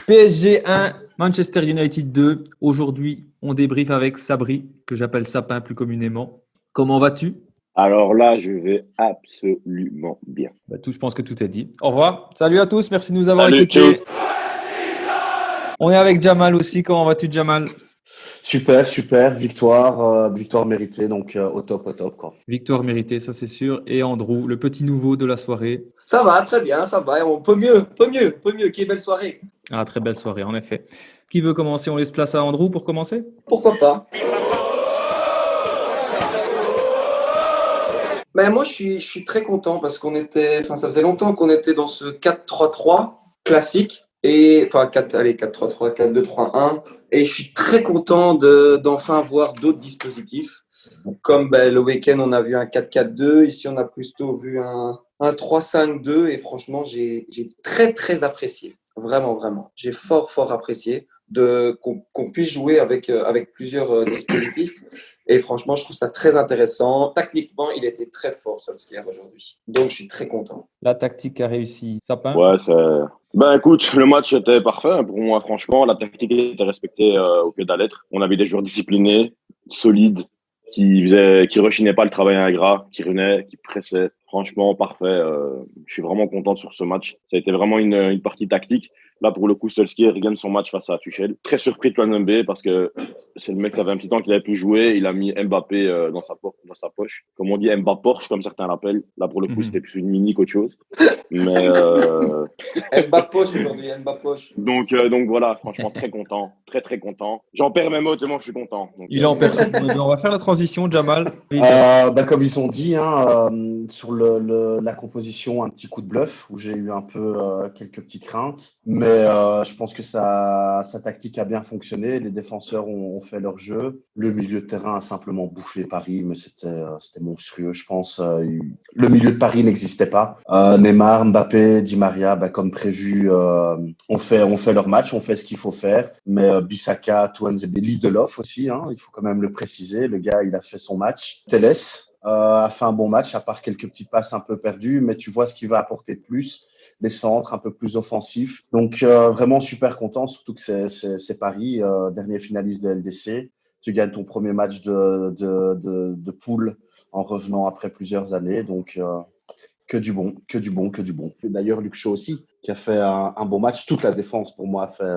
PSG 1, Manchester United 2. Aujourd'hui, on débriefe avec Sabri, que j'appelle Sapin plus communément. Comment vas-tu? Alors là, je vais absolument bien. Tout, je pense que tout est dit. Au revoir. Salut à tous. Merci de nous avoir Salut, écoutés. tchuss. On est avec Jamal aussi. Comment vas-tu, Jamal? Super, victoire méritée, donc au top, quoi. Victoire méritée, ça c'est sûr. Et Andrew, le petit nouveau de la soirée. Ça va, très bien, ça va. On peut mieux. Quelle belle soirée. Ah, très belle soirée, en effet. Qui veut commencer? On laisse place à Andrew pour commencer? Pourquoi pas? Ben moi, je suis très content parce ça faisait longtemps qu'on était dans ce 4-3-3 classique. Et, enfin, 4-3-3, 4-2-3-1. Et je suis très content d'enfin voir d'autres dispositifs. Comme le week-end, on a vu un 4-4-2. Ici, on a plutôt vu un 3-5-2. Et franchement, j'ai très, très apprécié. Vraiment. J'ai fort apprécié qu'on puisse jouer avec plusieurs dispositifs. Et franchement, je trouve ça très intéressant. Tactiquement, il était très fort, Solskjaer, aujourd'hui. Donc, je suis très content. La tactique a réussi. Sapin? Ouais, écoute, le match était parfait. Pour moi, franchement, la tactique était respectée au pied de la lettre. On avait des joueurs disciplinés, solides, qui rechignaient pas le travail ingrat, qui revenaient, qui pressaient. Franchement, parfait. Je suis vraiment content sur ce match. Ça a été vraiment une partie tactique. Là, pour le coup, Solskjaer gagne son match face à Tuchel. Très surpris de Twente parce que c'est le mec, ça fait un petit temps qu'il avait plus joué. Il a mis Mbappé dans sa poche. Comme on dit, Mbappé Porsche, comme certains l'appellent. Là, pour le coup, c'était plus une mini qu'autre chose. Mais Mbappé aujourd'hui, Mbappé. Donc voilà, franchement, très content. Très content. J'en perds mes mots tellement je suis content. Donc, Il est en personne. On va faire la transition, Jamal. Comme ils ont dit, sur la composition, un petit coup de bluff où j'ai eu un peu quelques petites craintes. Mais je pense que sa tactique a bien fonctionné. Les défenseurs ont fait leur jeu. Le milieu de terrain a simplement bouffé Paris, mais c'était monstrueux. Je pense le milieu de Paris n'existait pas. Neymar, Mbappé, Di Maria, comme prévu, on fait leur match, on fait ce qu'il faut faire. Mais Bissaka, Tuanzebe, Lindelof aussi, il faut quand même le préciser. Le gars, il a fait son match. Telles a fait un bon match, à part quelques petites passes un peu perdues, mais tu vois ce qu'il va apporter de plus. Les centres un peu plus offensifs. Donc, vraiment super content, surtout que c'est Paris, dernier finaliste de LDC. Tu gagnes ton premier match de poule en revenant après plusieurs années. Donc, que du bon. Et d'ailleurs, Luke Shaw aussi, qui a fait un bon match. Toute la défense, pour moi, a fait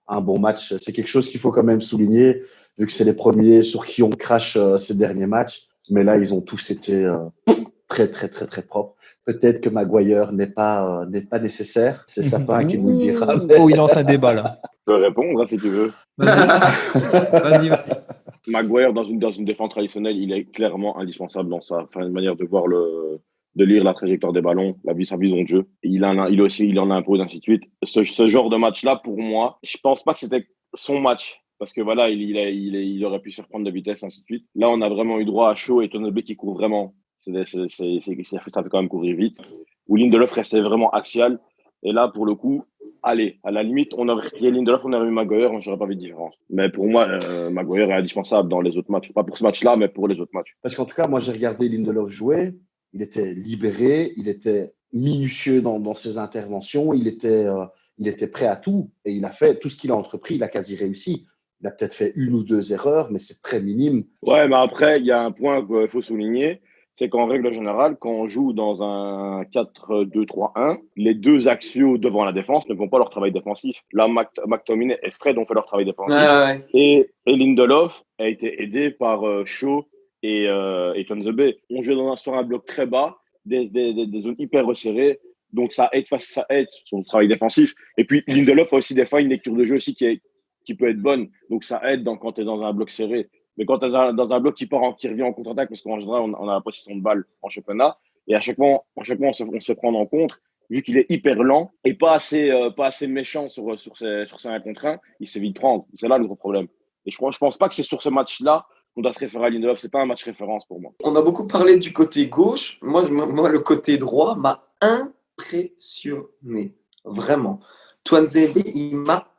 un bon match. C'est quelque chose qu'il faut quand même souligner, vu que c'est les premiers sur qui on crache ces derniers matchs. Mais là, ils ont tous été très propres. Peut-être que Maguire n'est pas nécessaire. C'est Sapin qui nous le dira. Oh, il lance un débat là. je peux répondre si tu veux. Vas-y. Maguire, dans une défense traditionnelle, il est clairement indispensable dans sa manière de lire la trajectoire des ballons, sa vision de jeu. Et il en impose, ainsi de suite. Ce genre de match-là, pour moi, je pense pas que c'était son match. Parce que voilà, il aurait pu se reprendre de vitesse, ainsi de suite. Là, on a vraiment eu droit à Shaw et Tonebe qui courent vraiment. Ça fait quand même courir vite. Où Lindelof restait vraiment axial. Et là, pour le coup, allez, à la limite, on aurait retiré Lindelof, on aurait eu Maguire, on n'aurait pas vu de différence. Mais pour moi, Maguire est indispensable dans les autres matchs. Pas pour ce match-là, mais pour les autres matchs. Parce qu'en tout cas, moi, j'ai regardé Lindelof jouer. Il était libéré, il était minutieux dans ses interventions, il était prêt à tout et il a fait tout ce qu'il a entrepris, il a quasi réussi. Il a peut-être fait une ou deux erreurs, mais c'est très minime. Ouais, mais après, il y a un point qu'il faut souligner, c'est qu'en règle générale, quand on joue dans un 4-2-3-1, les deux axiaux devant la défense ne font pas leur travail défensif. Là, McTominay et Fred ont fait leur travail défensif. Ouais. Et Lindelof a été aidé par Shaw et Tuanzebe. On joue sur un bloc très bas, des zones hyper resserrées. Donc, ça aide son travail défensif. Et puis, Lindelof a aussi des fois une lecture de jeu aussi qui peut être bonne. Donc, ça aide quand tu es dans un bloc serré. Mais quand tu es dans un bloc qui revient en contre-attaque, parce qu'en général, on a la possession de balle en championnat, et à chaque fois, on se prend en contre, vu qu'il est hyper lent et pas assez méchant sur ses 1 contre 1, il se vite prendre. C'est là le gros problème. Et je pense pas que c'est sur ce match-là qu'on doit se référer à Lindelof. C'est pas un match référence pour moi. On a beaucoup parlé du côté gauche. Moi, le côté droit m'a impressionné. Vraiment. Tuanzebe, il m'a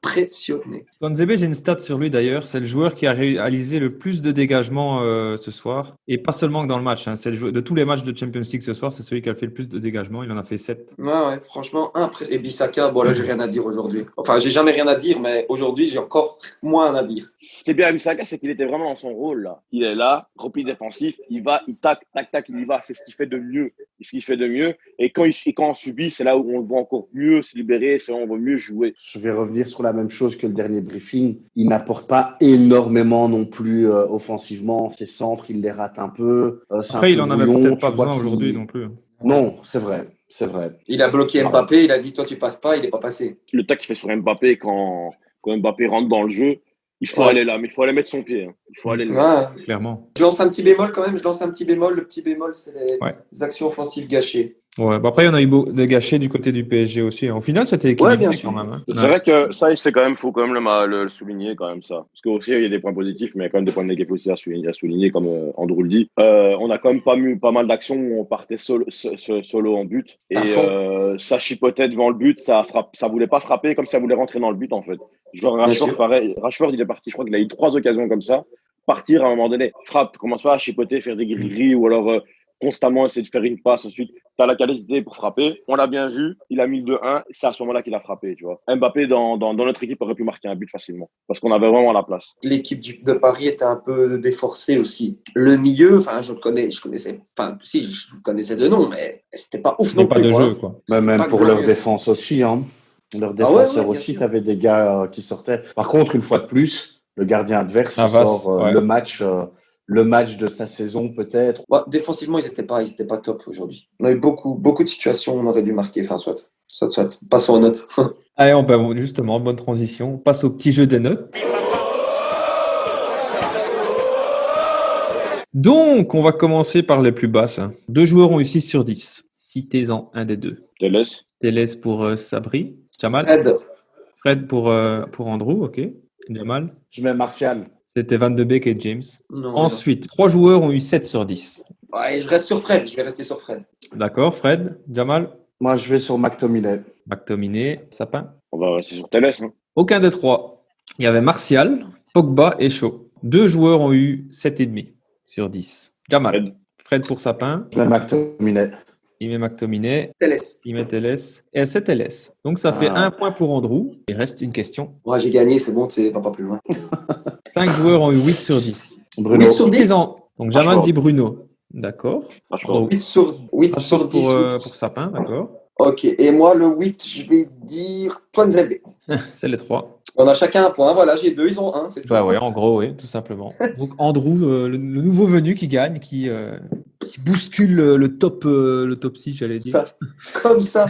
impressionné. Tuanzebe, j'ai une stat sur lui d'ailleurs. C'est le joueur qui a réalisé le plus de dégagements ce soir. Et pas seulement dans le match. C'est le joueur de tous les matchs de Champions League ce soir, c'est celui qui a fait le plus de dégagements. Il en a fait 7. Ouais, franchement, impressionné. Et Bissaka, bon là, j'ai rien à dire aujourd'hui. Enfin, j'ai jamais rien à dire, mais aujourd'hui, j'ai encore moins à dire. Ce qui est bien avec Misaka, c'est qu'il était vraiment dans son rôle, là. Il est là, repli défensif, il va, il tac, tac, tac, il y va. C'est ce qu'il fait de mieux. Et quand on subit, c'est là où on le voit encore mieux se libérer, c'est là où on va mieux jouer. Je vais revenir sur la même chose que le dernier briefing. Il n'apporte pas énormément non plus offensivement. Ses centres, il les rate un peu. Après, il en avait peut-être pas besoin aujourd'hui non plus. Non, c'est vrai. C'est vrai. Il a bloqué Mbappé, il a dit toi tu passes pas, il n'est pas passé. Le tac qu'il fait sur Mbappé quand Mbappé rentre dans le jeu, il faut aller là, mais il faut aller mettre son pied. Il faut aller là. Ouais. Clairement. Je lance un petit bémol quand même, Le petit bémol, c'est les actions offensives gâchées. Ouais, après, il y en a eu de gâchés du côté du PSG aussi. Au final, c'était équilibré bien sûr. quand même. C'est vrai que ça, faut quand même le souligner quand même ça. Parce qu'aussi, il y a des points positifs, mais il y a quand même des points négatifs aussi à souligner comme Andrew le dit. On a quand même pas eu pas mal d'actions où on partait solo en but. Et ça chipotait devant le but, ça voulait pas frapper comme ça voulait rentrer dans le but en fait. Genre Rashford, pareil. Rashford, il est parti, je crois qu'il a eu 3 occasions comme ça. Partir à un moment donné, frappe, commence pas à chipoter, faire des gris ou alors constamment essayer de faire une passe ensuite. Tu as la qualité pour frapper. On l'a bien vu. Il a mis le 2-1. C'est à ce moment-là qu'il a frappé, tu vois. Mbappé, dans notre équipe, aurait pu marquer un but facilement. Parce qu'on avait vraiment la place. L'équipe de Paris était un peu déforcée aussi. Le milieu, je connaissais de nom, mais c'était pas ouf non plus. Pas de jeu, quoi. Même pour leur défense aussi, hein. Leur défenseur aussi, tu avais des gars qui sortaient. Par contre, une fois de plus, le gardien adverse sort le match de sa saison peut-être. Défensivement, ils étaient pas top aujourd'hui. On a eu beaucoup de situations où on aurait dû marquer. Enfin, soit. Passons aux notes. Allez, justement, bonne transition. On passe au petit jeu des notes. Donc, on va commencer par les plus basses. 2 joueurs ont eu 6 sur 10. Citez-en un des deux. Télès pour Sabri. Jamal. Fred pour Andrew, ok. Jamal. Je mets Martial. C'était Van de Beek et James. Non, Ensuite, 3 joueurs ont eu 7 sur 10. Ouais, je reste sur Fred. Je vais rester sur Fred. D'accord, Fred. Jamal. Moi, je vais sur McTominay. Sapin. On va rester sur Télès. Hein. Aucun des 3. Il y avait Martial, Pogba et Shaw. 2 joueurs ont eu 7,5 sur 10. Jamal. Fred pour Sapin. Je mets McTominay. Il met McTominay. Télès. Il met Télès. Et c'est Télès. Donc, ça fait 1 point pour Andrew. Il reste une question. Ouais, j'ai gagné, c'est bon, c'est pas plus loin. 5 joueurs ont eu 8 sur 10. Bruno. 8 sur 10. Donc, Jamal dit Bruno. D'accord. 8 sur 10. Pour Sapin, d'accord. Ok, et moi, le 8, je vais dire Tuanzebe. C'est les 3. On a chacun un point. Voilà, j'ai 2, ils ont 1. C'est tout. Ouais, en gros, oui, tout simplement. Donc, Andrew, le nouveau venu qui gagne, qui bouscule le top 6, j'allais dire. Comme ça.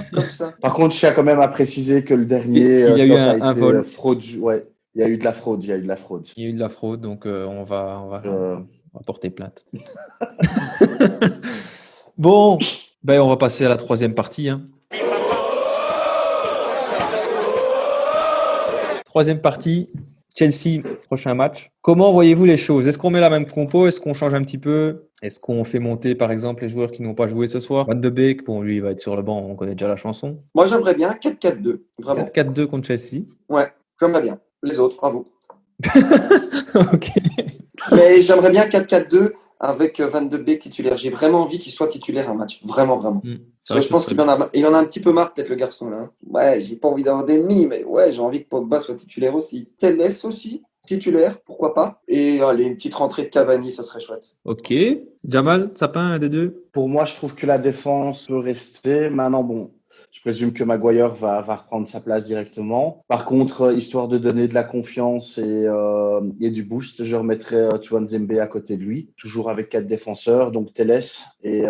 Par contre, je tiens quand même à préciser que le dernier il y a eu un vol. Fraude. Ouais, il y a eu de la fraude. Il y a eu de la fraude, donc on va porter plainte. Bon, on va passer à la 3e partie. 3e partie, Chelsea, prochain match. Comment voyez-vous les choses? Est-ce qu'on met la même compo? Est-ce qu'on change un petit peu? Est-ce qu'on fait monter, par exemple, les joueurs qui n'ont pas joué ce soir? Van de Beek, bon, lui, il va être sur le banc, on connaît déjà la chanson. Moi, j'aimerais bien 4-4-2. Vraiment. 4-4-2 contre Chelsea. Ouais, j'aimerais bien. Les autres, à vous. Ok. Mais j'aimerais bien 4-4-2 avec Van de Beek titulaire. J'ai vraiment envie qu'il soit titulaire un match. Vraiment. Je pense qu'il en a un petit peu marre, peut-être, le garçon, là. Ouais, j'ai pas envie d'avoir d'ennemis, mais ouais, j'ai envie que Pogba soit titulaire aussi. Telles aussi, titulaire, pourquoi pas. Et allez, une petite rentrée de Cavani, ce serait chouette. Ok. Jamal, Sapin, un des deux? Pour moi, je trouve que la défense peut rester. Maintenant, bon, je présume que Maguire va reprendre sa place directement. Par contre, histoire de donner de la confiance et du boost, je remettrai Tuanzebe à côté de lui, toujours avec 4 défenseurs, donc Télès et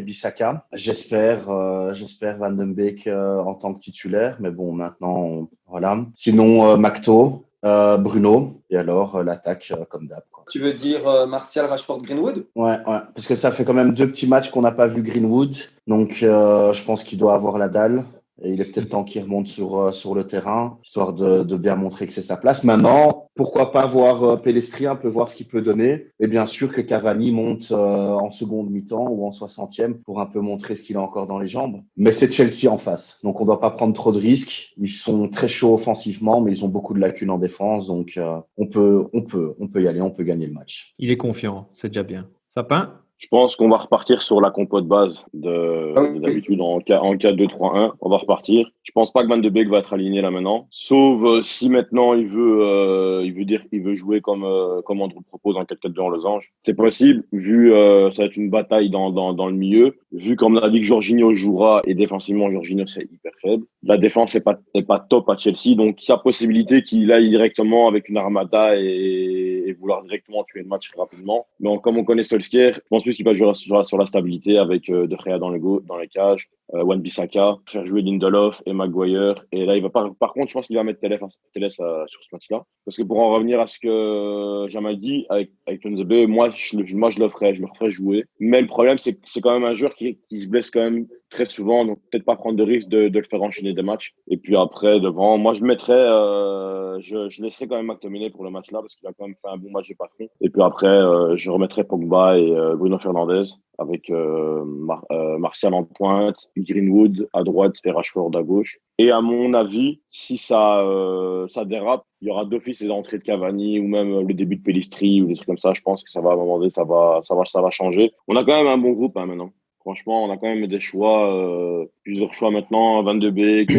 Bissaka. J'espère Van de Beek en tant que titulaire, mais bon, maintenant, voilà. Sinon, Macto, Bruno, et alors l'attaque comme d'hab. Tu veux dire Martial, Rashford, Greenwood? Ouais, parce que ça fait quand même 2 petits matchs qu'on n'a pas vu Greenwood, donc je pense qu'il doit avoir la dalle Et il est peut-être temps qu'il remonte sur le terrain, histoire de bien montrer que c'est sa place. Maintenant, pourquoi pas voir Pellistri un peu voir ce qu'il peut donner. Et bien sûr que Cavani monte en seconde mi-temps ou en 60e pour un peu montrer ce qu'il a encore dans les jambes. Mais c'est Chelsea en face, donc on ne doit pas prendre trop de risques. Ils sont très chauds offensivement, mais ils ont beaucoup de lacunes en défense, donc on peut y aller, on peut gagner le match. Il est confiant, c'est déjà bien. Sapin? Je pense qu'on va repartir sur la compo de base d'habitude en 4-2-3-1. On va repartir. Je pense pas que Van de Beek va être aligné là maintenant. Sauf si maintenant il veut jouer comme Andrew le propose en 4-4-2 en losange. C'est possible, vu ça va être une bataille dans le milieu. Vu comme on a dit que Jorginho jouera et défensivement Jorginho c'est hyper faible. La défense est pas top à Chelsea. Donc il y a possibilité qu'il aille directement avec une armada et vouloir directement tuer le match rapidement. Mais comme on connaît Solskjaer, je pense plus qu'il va jouer sur la stabilité avec De Gea dans les cages, Wan-Bissaka, faire jouer Lindelof et Maguire. Et là, il va par contre, je pense qu'il va mettre Telles sur ce match-là. Parce que pour en revenir à ce que Jamal dit, avec Tuanzebe, moi, je le referais jouer. Mais le problème, c'est que c'est quand même un joueur qui se blesse quand même très souvent, donc peut-être pas prendre de risque de le faire enchaîner des matchs. Et puis après, devant, moi, je mettrais, je laisserais quand même McTominay pour le match-là, parce qu'il a quand même fait un bon match de patron. Et puis après, je remettrais Pogba et Bruno Fernandes, avec Martial en pointe, Greenwood à droite et Rashford à gauche. Et à mon avis, si ça dérape, il y aura d'office les entrées de Cavani ou même le début de Pellistri ou des trucs comme ça. Je pense que ça va à un moment donné, ça va changer. On a quand même un bon groupe maintenant. Franchement, on a quand même des choix, plusieurs choix maintenant. Van de Beek,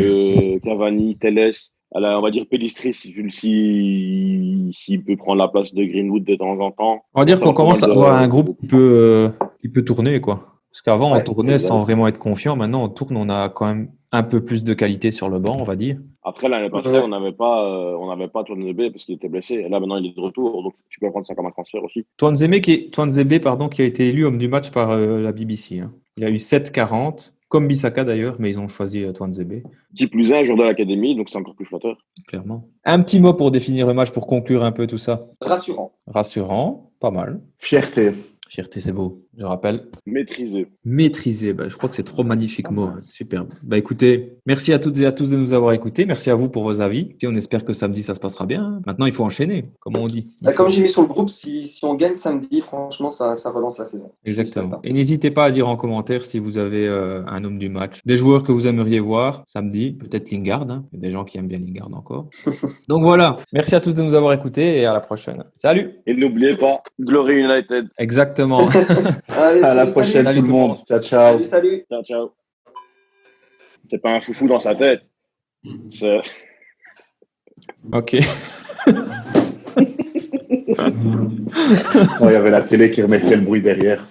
Cavani, Telles. Alors, on va dire Pellistri s'il peut prendre la place de Greenwood de temps en temps. On va dire qu'on commence à avoir un groupe qui peut tourner, quoi. Parce qu'avant, on tournait sans vraiment être confiant. Maintenant, on tourne, on a quand même un peu plus de qualité sur le banc, on va dire. Après, l'année passée, on n'avait pas Tuanzebe parce qu'il était blessé. Et là, maintenant, il est de retour. Donc, tu peux prendre ça comme un transfert aussi. Tuanzebe, qui a été élu homme du match par la BBC. Hein. Il a eu 7,40, comme Bissaka d'ailleurs, mais ils ont choisi Tuanzebe. Qui plus est, un joueur de l'académie, donc c'est encore plus flatteur. Clairement. Un petit mot pour définir le match, pour conclure un peu tout ça. Rassurant, pas mal. Fierté, c'est beau, je rappelle. Maîtriser, je crois que c'est trop magnifique mot. Superbe. Écoutez, merci à toutes et à tous de nous avoir écoutés. Merci à vous pour vos avis. Et on espère que samedi, ça se passera bien. Maintenant, il faut enchaîner, comme on dit. Comme j'ai mis sur le groupe, si on gagne samedi, franchement, ça relance la saison. Exactement. Et n'hésitez pas à dire en commentaire si vous avez un homme du match, des joueurs que vous aimeriez voir samedi, peut-être Lingard. Hein. Il y a des gens qui aiment bien Lingard encore. Donc voilà. Merci à tous de nous avoir écoutés et à la prochaine. Salut. Et n'oubliez pas, Glory United. Exactement. Allez, à la prochaine tout le monde. Ciao, ciao. Salut. Ciao. C'est pas un foufou dans sa tête. C'est... Ok. Il y avait la télé qui remettait le bruit derrière.